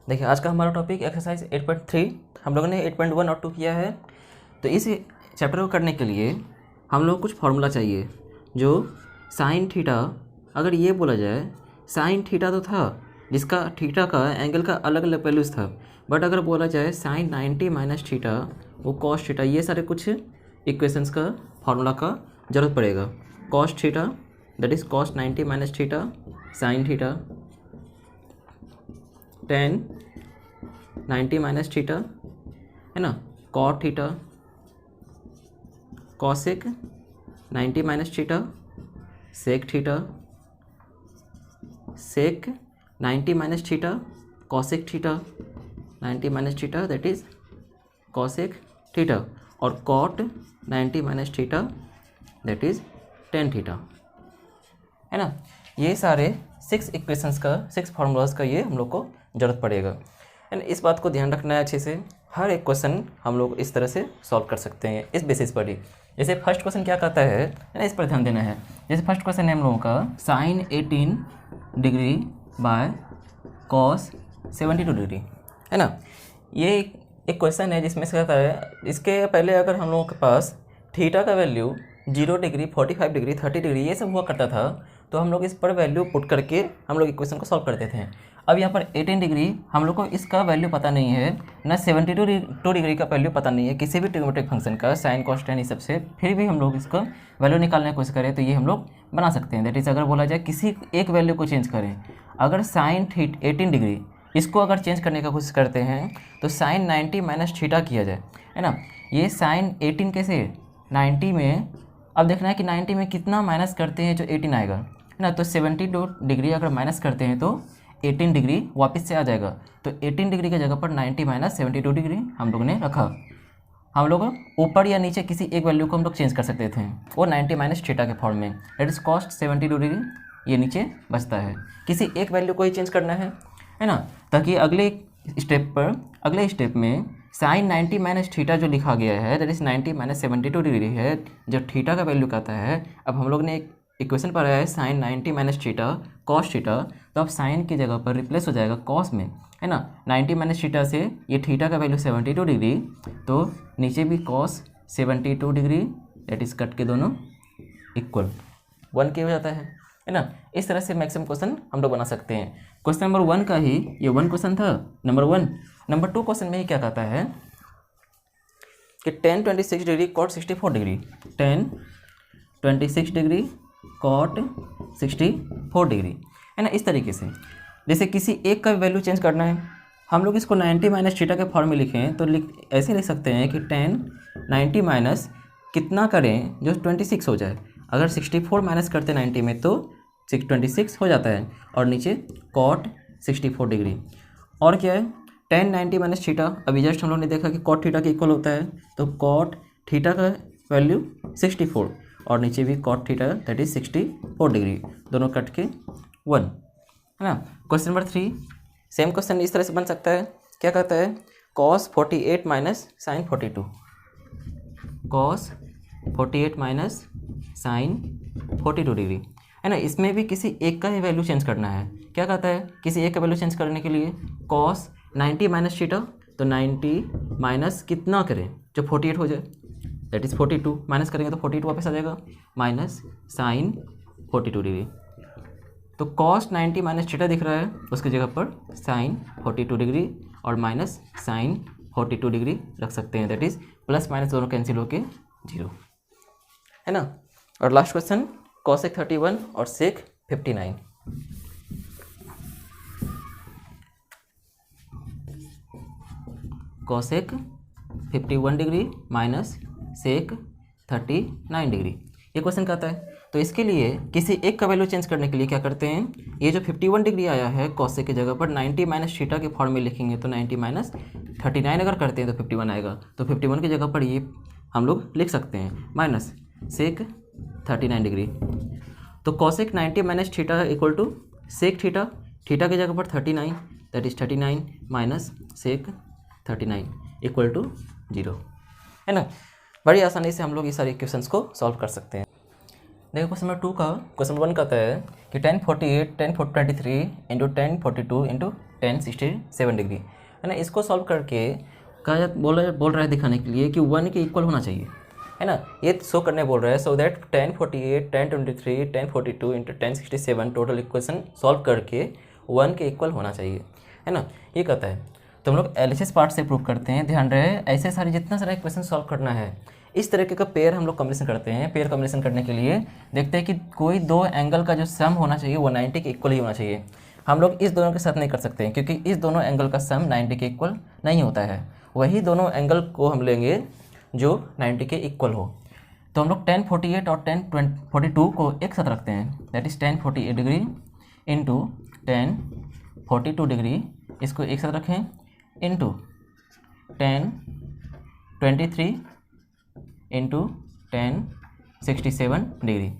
देखिए आज का हमारा टॉपिक एक्सरसाइज 8.3 हम लोगों ने 8.1 और 2 किया है। तो इस चैप्टर को करने के लिए हम लोग कुछ फार्मूला चाहिए। जो साइन थीटा, अगर ये बोला जाए साइन थीटा तो था जिसका थीटा का एंगल का अलग अलग वैल्यूज़ था, बट अगर बोला जाए साइन 90 माइनस थीटा वो कॉस थीटा, ये सारे कुछ इक्वेशंस का फार्मूला का ज़रूरत पड़ेगा। Cos theta that is cos 90 minus theta, sine theta tan 90 minus theta है ना, cot theta cosec 90 minus theta, sec theta sec 90 minus theta, cosec theta 90 minus theta that is cosec theta, और cot 90 minus theta that is tan theta, है ना। ये सारे 6 equations का 6 formulas का ये हम लोग को ज़रूरत पड़ेगा। एंड इस बात को ध्यान रखना है अच्छे से, हर एक क्वेश्चन हम लोग इस तरह से सॉल्व कर सकते हैं इस बेसिस पर ही। जैसे फर्स्ट क्वेश्चन क्या कहता है ना, इस पर ध्यान देना है। जैसे फर्स्ट क्वेश्चन है हम लोगों का sine 18 degree by cos 72 degree, है ना। ये एक क्वेश्चन है जिसमें से कहता है इसके पहले अगर हम लोगों के पास थीटा का वैल्यू 0 डिग्री 45 डिग्री 30 डिग्री ये सब हुआ करता था, तो हम लोग इस पर वैल्यू पुट करके हम लोग इक्वेशन को सॉल्व करते थे। अब यहाँ पर 18 डिग्री हम लोग को इसका वैल्यू पता नहीं है ना, 72 डिग्री का वैल्यू पता नहीं है किसी भी ट्रिग्नोमेट्रिक फंक्शन का, साइन कॉस टेन इस सबसे, फिर भी हम लोग इसका वैल्यू निकालने की कोशिश करें तो ये हम लोग बना सकते हैं। दैट इज़ अगर बोला जाए किसी एक वैल्यू को चेंज करें, अगर साइन 18 डिग्री इसको अगर चेंज करने का कोशिश करते हैं तो साइन 90 माइनस थीटा किया जाए, है ना। ये साइन 18 कैसे 90 में, अब देखना है कि 90 में कितना माइनस करते हैं जो 18 आएगा, है ना। तो 72 डिग्री अगर माइनस करते हैं तो 18 डिग्री वापस से आ जाएगा। तो 18 डिग्री की जगह पर 90 माइनस 72 डिग्री हम लोग ने रखा। हम लोग ऊपर या नीचे किसी एक वैल्यू को हम लोग चेंज कर सकते थे, वो 90 माइनस थीटा के फॉर्म में, दैट इज कॉस्ट 72 डिग्री, ये नीचे बचता है। किसी एक वैल्यू को ही चेंज करना है ना, ताकि अगले स्टेप में साइन 90 माइनस थीटा जो लिखा गया है दैट इज 90 माइनस 72 डिग्री है, जो थीटा का वैल्यू कहता है। अब हम लोग ने एक इक्वेशन पर आया है sine 90 minus theta cos theta, तो अब साइन की जगह पर रिप्लेस हो जाएगा कॉस में, है ना। 90 माइनस थीटा से ये थीटा का वैल्यू 72 डिग्री, तो नीचे भी cos 72 degree that is cut के दोनों इक्वल 1 के हो जाता है ना। इस तरह से मैक्सिमम क्वेश्चन हम लोग बना सकते हैं। क्वेश्चन नंबर 1 का ही ये 1 क्वेश्चन था, नंबर 1। नंबर 2 क्वेश्चन में ही क्या कहता है कि tan 26 degree cot 64 degree, tan 26 degree cot 64 degree, है ना। इस तरीके से जैसे किसी एक का वैल्यू चेंज करना है, हम लोग इसको 90 माइनस थीटा के फॉर्म में लिखें तो ऐसे लिख सकते हैं कि tan 90 माइनस कितना करें जो 26 हो जाए। अगर 64 माइनस करते 90 में तो 26 हो जाता है, और नीचे कॉट 64 डिग्री। और क्या है tan 90 माइनस थीटा, अभी जस्ट हम लोग ने देखा कि कॉट थीटा के इक्वल होता है, तो कॉट थीटा का वैल्यू 64 और नीचे भी cot theta that is 64 degree, दोनों कट के 1, है ना। क्वेश्चन नंबर 3 सेम क्वेश्चन इस तरह से बन सकता है। क्या कहता है cos 48 minus sine 42, cos 48 minus sine 42 degree, है ना। इसमें भी किसी एक का ही वैल्यू चेंज करना है। क्या कहता है किसी एक का वैल्यू चेंज करने के लिए कॉस 90 माइनस थीटा, तो 90 माइनस कितना करें जो 48 हो जाए, दैट इज़ 42, माइनस करेंगे तो 42 वापस आ जाएगा, माइनस साइन 42 डिग्री। तो कॉस 90 माइनस थीटा दिख रहा है, उसकी जगह पर साइन 42 डिग्री और माइनस साइन 42 डिग्री रख सकते हैं, दैट इज़ प्लस माइनस दोनों कैंसिल होके 0, है ना। और लास्ट क्वेश्चन कॉसेक 31 और sec 59, cosec 51 degree minus sec 39 degree, ये क्वेश्चन कहता है। तो इसके लिए किसी एक का वैल्यू चेंज करने के लिए क्या करते हैं, ये जो 51 डिग्री आया है कॉसेक की जगह पर 90 माइनस थीटा के फॉर्म में लिखेंगे, तो 90 माइनस 39 अगर करते हैं तो 51 आएगा, तो 51 की जगह पर ये हम लोग लिख सकते हैं माइनस सेक 39 डिग्री। तो cosec 90 minus theta equal to sec theta, theta की जगह पर 39 that is 39 minus sec 39 equal to 0, है ना। बड़ी आसानी से हम लोग ये सारे इक्वेशंस को सॉल्व कर सकते हैं। देखो क्वेश्चन नंबर 2 का क्वेश्चन 1 कहता है कि 1048 1023 इंटू 1042 इंटू 1067 डिग्री, है ना। इसको सॉल्व करके कहा बोल रहा है दिखाने के लिए कि 1 के इक्वल होना चाहिए, है ना। ये शो करने बोल रहा है, so that 1048 1023 1042 into 1067 total equation solve करके 1 के इक्वल होना चाहिए, है ना। ये कहता है तो हम लोग एलएचएस पार्ट से प्रूव करते हैं। ध्यान रहे ऐसे सारे जितना सारा इक्वेशन सॉल्व करना है इस तरीके का पेयर हम लोग कॉम्बिनेशन करते हैं। पेयर कॉम्बिनेशन करने के लिए देखते हैं कि कोई दो एंगल का जो सम होना चाहिए वो 90 के इक्वल ही होना चाहिए। हम लोग इस दोनों के साथ नहीं कर सकते हैं क्योंकि इस दोनों एंगल का सम 90 के इक्वल नहीं होता है। वही दोनों एंगल को हम लेंगे जो 90 के इक्वल हो। तो हम लोग 1048 और 1042 को एक साथ रखते हैं, that is 1048 degree into 1042 degree, इसको एक साथ रखें इंटू 1023 इंटू 1067 डिग्री।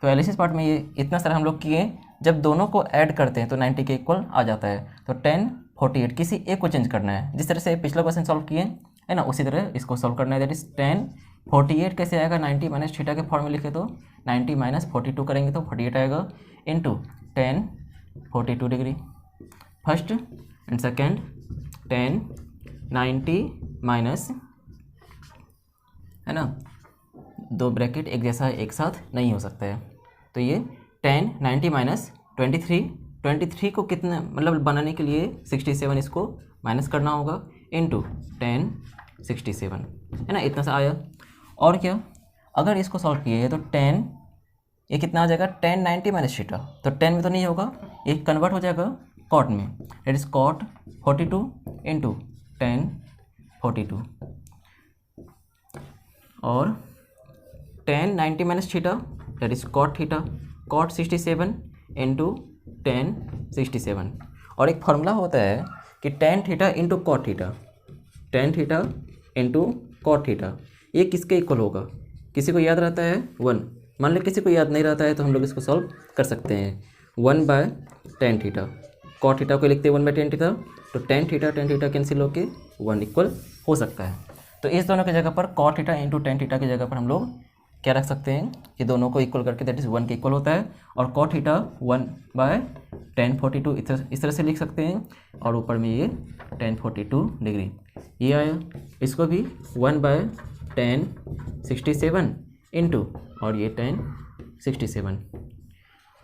तो एलिसिस पार्ट में ये इतना सारा हम लोग किए, जब दोनों को ऐड करते हैं तो 90 के इक्वल आ जाता है। तो 1048 किसी एक को चेंज करना है, जिस तरह से पिछला क्वेश्चन सॉल्व किए है ना उसी तरह इसको सॉल्व करना है। दैट इज 1048 कैसे आएगा, 90 माइनस थीटा के फॉर्म में लिखे तो 90 माइनस 42 करेंगे तो 48 आएगा into 1042 degree first and second 1090 minus, है ना, दो ब्रैकेट एक जैसा एक साथ नहीं हो सकता है। तो ये 1090 माइनस 23 को कितना मतलब बनाने के लिए 67 इसको माइनस करना होगा इंटू 1067, है ना, इतना सा आया। और क्या अगर इसको सॉल्व किए तो 10 ये कितना आ जाएगा 1090 माइनस थीटा, तो 10 में तो नहीं होगा, ये कन्वर्ट हो जाएगा कॉट में, दैट इज कॉट 42 इंटू 1042 और 1090 minus theta that is cot theta, cot 67 into 1067। और एक फार्मूला होता है कि tan theta into cot theta, tan theta into cot theta, ये किसके इक्वल होगा, किसी को याद रहता है 1, मान लो किसी को याद नहीं रहता है तो हम लोग इसको सॉल्व कर सकते हैं 1/tan थीटा, कॉट थीटा को लिखते हैं 1/tan थीटा, तो tan थीटा कैंसिल होके 1 इक्वल हो सकता है। तो इस दोनों की जगह पर cot theta into tan theta की जगह पर हम लोग क्या रख सकते हैं कि दोनों को इक्वल करके दैट इज़ 1 के इक्वल होता है, और कॉट थीटा 1/1042 इस तरह से लिख सकते हैं, और ऊपर में ये 1042 डिग्री ये आया। इसको भी 1/1067 इंटू और ये 1067,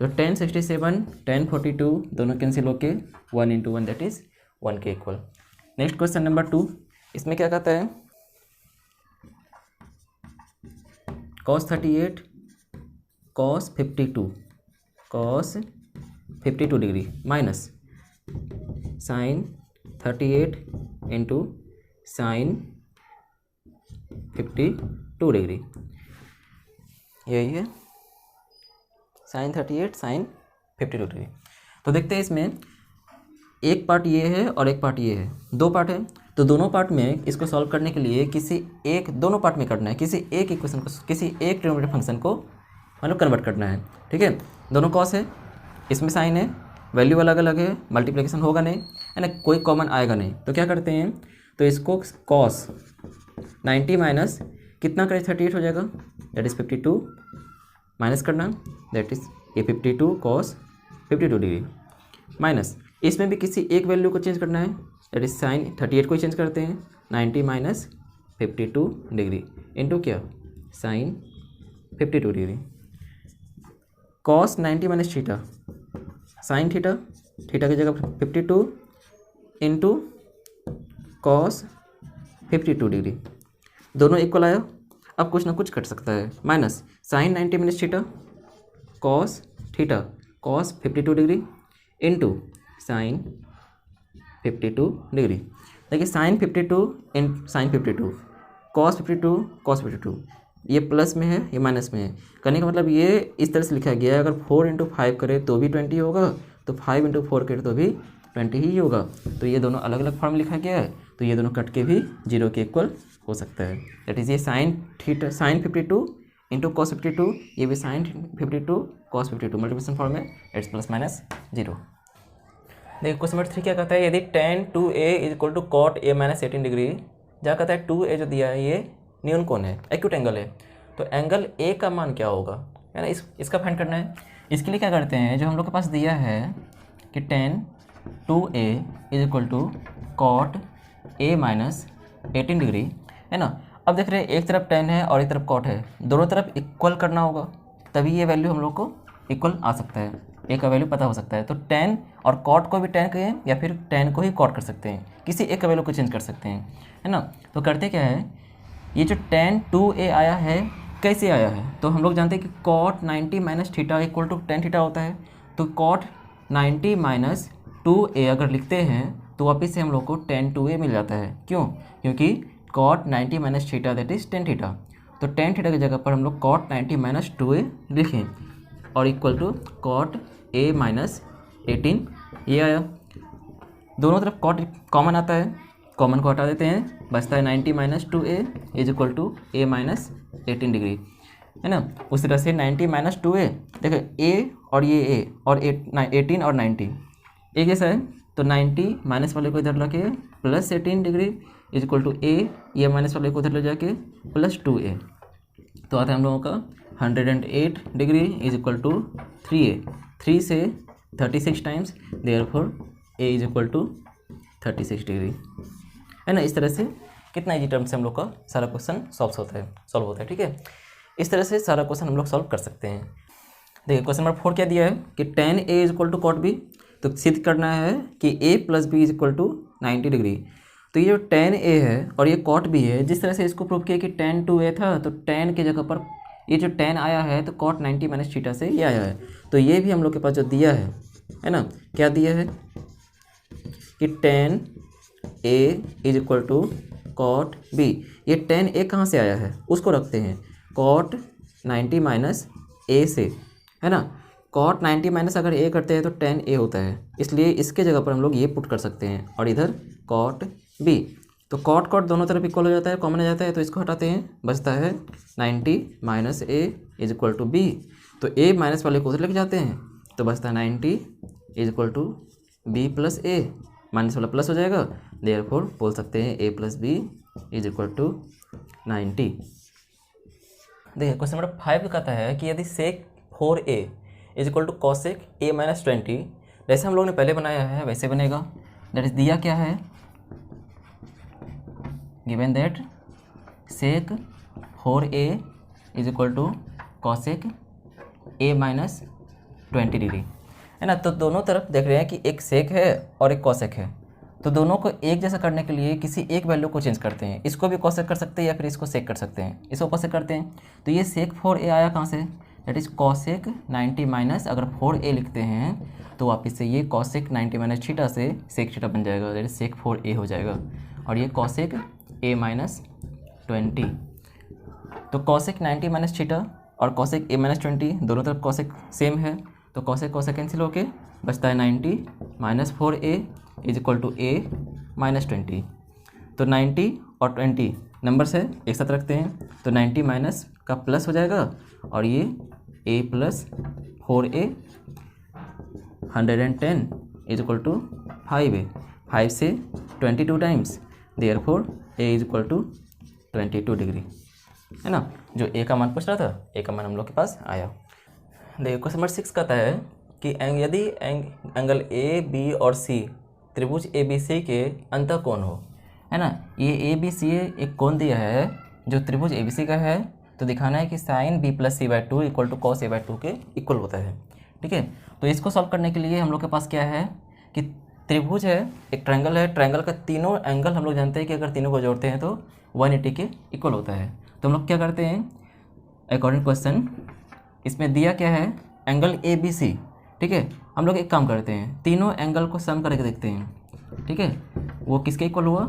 तो 1067 1042 दोनों कैंसिल होके 1 इंटू 1 दैट इज़ 1 के इक्वल। नेक्स्ट क्वेश्चन नंबर 2, इसमें क्या कहता है cos 38 cos 52 degree minus sin 38 into sin 52 degree, यही है sin 38 sin 52 डिग्री। तो देखते हैं इसमें एक पार्ट ये है और एक पार्ट ये है, दो पार्ट है, तो दोनों पार्ट में इसको सॉल्व करने के लिए दोनों पार्ट में करना है, किसी एक इक्वेशन को, किसी एक ट्रिग्नोमेट्रिक फंक्शन को मतलब कन्वर्ट करना है, ठीक है। दोनों कॉस है, इसमें साइन है, वैल्यू अलग अलग है, मल्टीप्लिकेशन होगा नहीं, है ना, कोई कॉमन आएगा नहीं, तो क्या करते हैं, तो इसको कॉस 90 माइनस कितना करें 38 हो जाएगा दैट इज़ 52 माइनस करना, दैट इज़ ये 52 कॉस 52 डिग्री माइनस, इसमें भी किसी एक वैल्यू को चेंज करना है, दैट इज साइन 38 को चेंज करते हैं 90 माइनस 52 डिग्री इंटू क्या sine 52 degree, cos 90 minus theta sine theta की जगह 52 इंटू कॉस 52 डिग्री, दोनों इक्वल आया। अब कुछ ना कुछ कट सकता है, minus sine 90 minus theta cos 52 degree into sine 52 degree. देखिए साइन 52 इन साइन 52 कॉस 52 ये प्लस में है ये माइनस में है, करने का मतलब ये इस तरह से लिखा गया है, अगर 4 इंटू 5 करें तो भी 20 होगा, तो 5 इंटू 4 करें तो भी 20 ही होगा, तो ये दोनों अलग अलग फॉर्म लिखा गया है, तो ये दोनों कट के भी 0 के इक्वल हो सकता है। दैट इज़ ये साइन 52 इंटू कॉस 52, ये भी साइन 52 कॉस 52 मल्टीप्लिकेशन फॉर्म में इट्स प्लस माइनस 0। देखिए क्वेश्चन नंबर 3 क्या कहता है, यदि tan 2a is equal to cot a minus 18 degree, जहाँ कहता है 2a जो दिया है ये न्यून कोण है, एक्यूट एंगल है, तो एंगल a का मान क्या होगा, है ना, इसका फाइंड करना है। इसके लिए क्या करते हैं, जो हम लोग के पास दिया है कि tan 2a is equal to cot a minus 18 degree, है ना। अब देख रहे हैं एक तरफ tan है और एक तरफ कॉट है, दोनों तरफ इक्वल करना होगा, तभी ये वैल्यू हम लोग को इक्वल आ सकता है, ए का वैल्यू पता हो सकता है। तो tan और कॉट को भी tan कहें या फिर tan को ही कॉट कर सकते हैं, किसी एक का वैल्यू को चेंज कर सकते हैं, है ना। तो करते क्या है, ये जो tan 2a आया है कैसे आया है, तो हम लोग जानते हैं कि cot 90 minus theta equal to tan theta होता है। तो cot 90 माइनस 2a अगर लिखते हैं तो वापस से हम लोग को tan 2a मिल जाता है। क्यों, क्योंकि cot 90 minus theta that is tan theta. तो tan थीटा की जगह पर हम लोग cot 90 माइनस 2a लिखें और equal to cot a minus 18, ये आया। दोनों तरफ cot कॉमन आता है, कॉमन को हटा देते हैं, बचता है 90 minus 2a is equal to a minus 18 degree, है ना। उस तरह से 90 माइनस 2a, देखो a और ये a और 18 और 90 एक जैसा है, तो 90 माइनस वाले को इधर लाके plus 18 degree is equal to a, ये माइनस वाले को इधर ले जाके प्लस 2a, तो आता है हम लोगों का 108 degree is equal to 3a, 3 से 36 times, therefore a is equal to 36 degree, है ना। इस तरह से कितना इजी टर्म से हम लोग का सारा क्वेश्चन सॉल्व होता है, ठीक है। इस तरह से सारा क्वेश्चन हम लोग सॉल्व कर सकते हैं। देखिए क्वेश्चन नंबर 4 क्या दिया है कि tan a is equal to cot b, तो सिद्ध करना है कि a plus b is equal to 90 degree. तो ये जो tan a है और ये कॉट b है, जिस तरह से इसको प्रूव किया कि tan 2a था, तो tan की जगह पर ये जो tan आया है तो cot 90 माइनस थीटा से ये आया है। तो ये भी हम लोग के पास जो दिया है ना, क्या दिया है कि tan a is equal to cot b। ये tan a कहाँ से आया है, उसको रखते हैं cot 90 माइनस a से, है ना। cot 90 माइनस अगर a करते हैं तो tan a होता है, इसलिए इसके जगह पर हम लोग ये पुट कर सकते हैं और इधर cot b। तो cot दोनों तरफ इक्वल हो जाता है, कॉमन आ जाता है, तो इसको हटाते हैं, बचता है 90 minus a is equal to b। तो a माइनस वाले को उधर लेके जाते हैं, तो बचता है 90 is equal to b plus a, माइनस वाला प्लस हो जाएगा, देयरफॉर बोल सकते हैं a plus b is equal to 90। देखिए क्वेश्चन नंबर 5 कहता है कि यदि sec 4a is equal to cosec a minus 20, जैसे हम लोग ने पहले बनाया है वैसे बनेगा। दैट इज दिया क्या है, given that sec 4a is equal to cosec a minus 20 degree, है ना। तो दोनों तरफ देख रहे हैं कि एक sec है और एक cosec है, तो दोनों को एक जैसा करने के लिए किसी एक वैल्यू को चेंज करते हैं। इसको भी cosec कर सकते हैं या फिर इसको sec कर सकते हैं, इसको cosec करते हैं। तो ये sec 4a आया कहाँ से, दैट इज cosec 90 माइनस, अगर 4a लिखते हैं तो वापस से ये cosec 90 माइनस थीटा से sec थीटा बन जाएगा, दैट इज sec 4a हो जाएगा, और ये cosec a माइनस 20। तो cosec 90 माइनस थीटा और cosec a माइनस 20 दोनों तरफ cosec सेम है, तो cosec cosec कैंसिल होके बचता है 90 minus 4a is equal to a minus 20। तो 90 और 20 नंबर्स है, एक साथ रखते हैं, तो 90 माइनस का प्लस हो जाएगा और ये a plus 4a 110 is equal to 5a, 5 से 22 times, therefore a is equal to 22 degree, है ना। जो a का मान पूछ रहा था, a का मान हम लोग के पास आया। देखिए क्वेश्चन नंबर 6 कहता है कि यदि एंगल ए बी और सी त्रिभुज ए बी सी के अंतःकोण हो, है ना। ये ए बी सी एक कोण दिया है जो त्रिभुज ए बी सी का है, तो दिखाना है कि sine B plus C by 2 equal to cos A by 2 के इक्वल होता है, ठीक है। तो इसको सॉल्व करने के लिए हम लोग के पास क्या है कि त्रिभुज है, एक ट्रायंगल है, ट्रायंगल का तीनों एंगल हम लोग जानते हैं कि अगर तीनों को जोड़ते हैं तो 180 के इक्वल होता है। तो हम लोग क्या करते हैं, अकॉर्डिंग क्वेश्चन इसमें दिया क्या है, एंगल ए बी सी, ठीक है। हम लोग एक काम करते हैं, तीनों एंगल को सम करके देखते हैं, ठीक है। वो किसके इक्वल हुआ,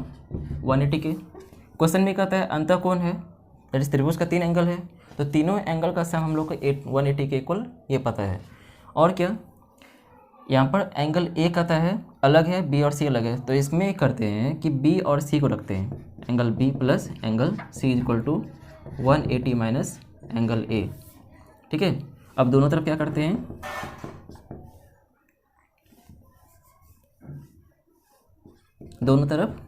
180 के। क्वेश्चन में कहता है अंतःकोण है, दैट इज त्रिभुज का 3 एंगल है, तो तीनों एंगल का सम हम लोग को 180 के इक्वल ये पता है। और क्या, यहाँ पर एंगल ए कहता है अलग है, बी और सी अलग है, तो इसमें करते हैं कि बी और सी को रखते हैं, angle B plus angle C is equal to 180 minus angle A, ठीक है। अब दोनों तरफ क्या करते हैं, दोनों तरफ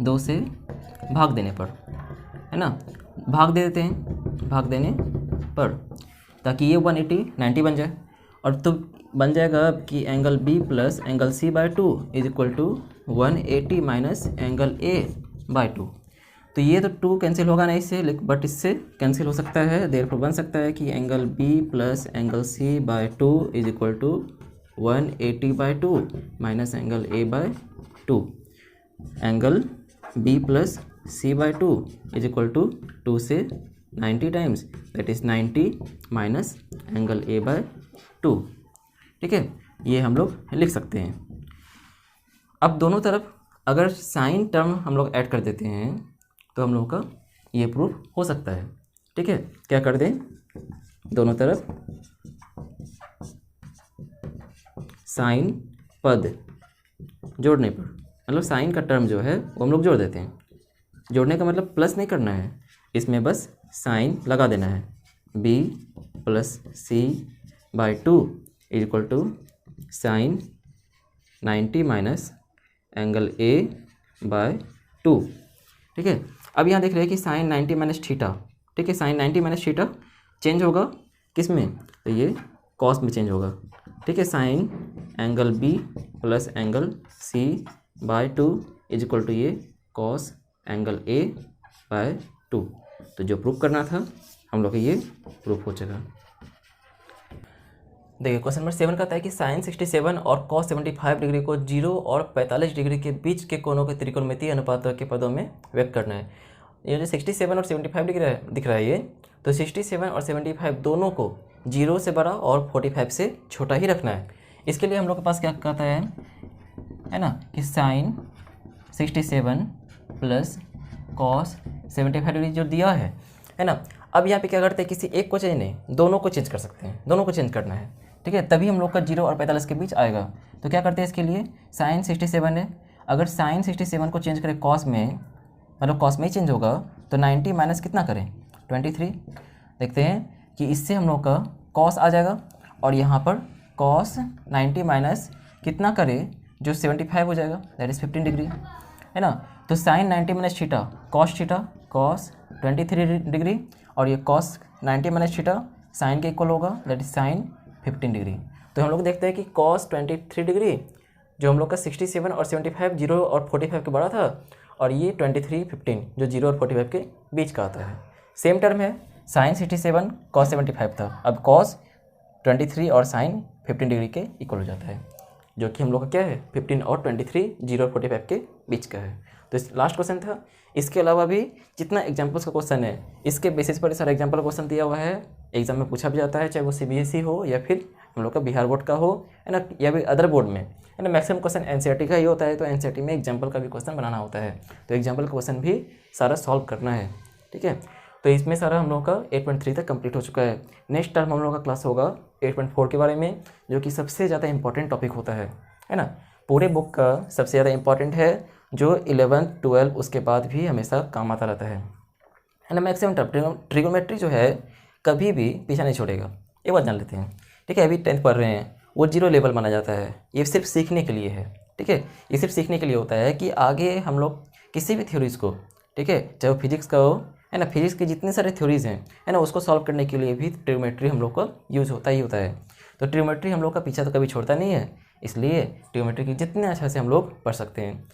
2 से भाग देने पर, है ना, भाग दे देते हैं, भाग देने पर, ताकि ये 180 90 बन जाए। और तो बन जाएगा कि angle B plus angle C by 2 is equal to 180 minus angle A by 2। तो ये तो 2 कैंसिल होगा नहीं इससे, बट इससे कैंसिल हो सकता है। देयरफॉर बन सकता है कि angle B plus angle C by 2 is equal to 180 by 2 minus angle A by 2। Angle B plus C by 2 is equal to 2 से 90 times, that is 90 minus angle A by 2। ठीक है, ये हम लोग लिख सकते हैं। अब दोनों तरफ अगर साइन टर्म हम लोग ऐड कर देते हैं तो हम लोग का ये प्रूफ हो सकता है। ठीक है, क्या कर दें, दोनों तरफ साइन पद जोड़ने पर, मतलब साइन का टर्म जो है वो हम लोग जोड़ देते हैं। जोड़ने का मतलब प्लस नहीं करना है, इसमें बस साइन लगा देना है। b plus C by 2 is equal to sine 90 minus angle A by 2। ठीक है, अब यहाँ देख रहे हैं कि साइन 90 माइनस थीटा। ठीक है, साइन 90 माइनस थीटा चेंज होगा किस में, तो ये कॉस में चेंज होगा। ठीक है, sine angle B plus angle C by 2 is equal to ये कॉस एंगल ए बाय 2। तो जो प्रूफ करना था हम लोग ये प्रूफ हो चुका। देखिए क्वेश्चन नंबर 7 कहता है कि साइन 67 और कॉस 75 डिग्री को 0 और 45 डिग्री के बीच के कोणों के त्रिकोणमितीय अनुपातों के पदों में व्यक्त करना है। ये जो 67 और 75 डिग्री दिख रहा है ये, तो 67 और 75 दोनों को 0 से बड़ा और 45 से छोटा ही रखना है। इसके लिए हम लोग के पास क्या कहता है ना, कि साइन 67 प्लस कॉस 75 डिग्री जो दिया है ना। अब यहाँ पे क्या करते हैं, किसी एक को चेंज नहीं, दोनों को चेंज कर सकते हैं, दोनों को चेंज करना है। ठीक है, तभी हम लोग का 0 और 45 के बीच आएगा। तो क्या करते हैं इसके लिए, साइन 67 है, अगर साइन 67 को चेंज करें कॉस में, मतलब कॉस में ही चेंज होगा, तो 90 माइनस कितना करें 23। देखते हैं कि इससे हम लोग का कॉस आ जाएगा, और यहाँ पर कॉस 90 माइनस कितना करें जो 75 हो जाएगा, दैट इज़ 15 डिग्री, है ना। तो sine 90 minus theta cos 23 degree, और ये कॉस 90 माइनस थीटा साइन के इक्वल होगा, दैट इज साइन 15 डिग्री। तो हम लोग देखते हैं कि कॉस 23 डिग्री जो हम लोग का 67 और 75 0 और 45 के बड़ा था, और ये 23 15 जो 0 और 45 के बीच का आता है। सेम टर्म है, साइन 67 कॉस 75 था, अब कॉस 23 और साइन 15 डिग्री के इक्वल हो जाता है, जो कि हम लोग का क्या है 15 और 23 0 और 45 के बीच का है। तो लास्ट क्वेश्चन था। इसके अलावा भी जितना एग्जाम्पल्स का क्वेश्चन है, इसके बेसिस पर सारा एग्जाम्पल क्वेश्चन दिया हुआ है, एग्जाम में पूछा भी जाता है, चाहे वो CBSE हो या फिर हम लोग का बिहार बोर्ड का हो, है ना, या फिर अदर बोर्ड में, है ना। मैक्सिमम क्वेश्चन NCERT का ही होता है, तो NCERT में एग्जाम्पल का भी क्वेश्चन बनाना होता है, तो एग्जाम्पल का क्वेश्चन भी सारा सॉल्व करना है। ठीक है, तो इसमें सारा हम लोग का 8.3 तक कंप्लीट हो चुका है। नेक्स्ट टर्म हम लोग का क्लास होगा 8.4 के बारे में, जो कि सबसे ज़्यादा इंपॉर्टेंट टॉपिक होता है ना। पूरे बुक का सबसे ज़्यादा इंपॉर्टेंट है, जो 11th 12 उसके बाद भी हमेशा काम आता रहता है ना। मैक्सिमम ट्रिगोनोमेट्री जो है कभी भी पीछा नहीं छोड़ेगा, ये बात जान लेते हैं। ठीक है, अभी 10th पढ़ रहे हैं, वो 0 लेवल माना जाता है, ये सिर्फ सीखने के लिए है। ठीक है, ये सिर्फ सीखने के लिए होता है कि आगे हम लोग किसी भी थ्योरीज़ को, ठीक है, चाहे वो फिजिक्स का हो, है ना, फिजिक्स के जितने सारे थ्योरीज़ हैं, है ना, उसको सॉल्व करने के लिए भी ट्रिगोनोमेट्री हम लोग का यूज़ होता ही होता है। तो ट्रिगोनोमेट्री हम लोग का पीछा तो कभी छोड़ता नहीं है, इसलिए ट्रिगोनोमेट्री की जितने अच्छा से हम लोग पढ़ सकते हैं।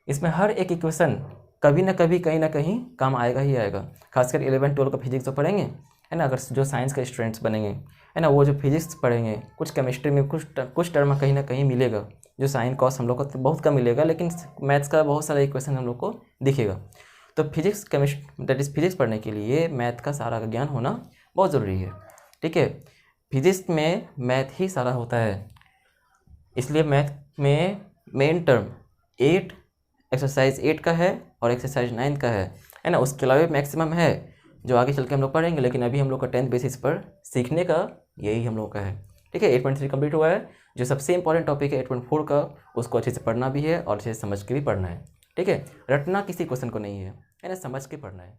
इसमें हर एक इक्वेशन कभी ना कभी कहीं ना कहीं काम आएगा ही आएगा। खासकर 11 12 का फिजिक्स तो पढ़ेंगे, है ना, अगर जो साइंस के स्टूडेंट्स बनेंगे, है ना, वो जो फिजिक्स पढ़ेंगे, कुछ केमिस्ट्री में कुछ टर्म कहीं ना कहीं मिलेगा, जो साइन कॉस हम लोग को तो बहुत कम मिलेगा, लेकिन मैथ्स का बहुत सारा इक्वेशन हम लोग को दिखेगा। तो physics chemistry that is physics पढ़ने के लिए मैथ का सारा ज्ञान होना बहुत ज़रूरी है। ठीक है, फिजिक्स में मैथ ही सारा होता है, इसलिए मैथ में मेन टर्म 8 एक्सरसाइज 8 का है और एक्सरसाइज 9 का है ना। उसके अलावा मैक्सिमम है जो आगे चल के हम लोग पढ़ेंगे, लेकिन अभी हम लोग का 10th बेसिस पर सीखने का यही हम लोग का है। ठीक है, 8.3 कंप्लीट हुआ है। जो सबसे इंपॉर्टेंट टॉपिक है 8.4 का, उसको अच्छे से पढ़ना भी है और अच्छे से समझ के भी पढ़ना है। ठीक है, रटना किसी क्वेश्चन को नहीं है ना, समझ के पढ़ना है।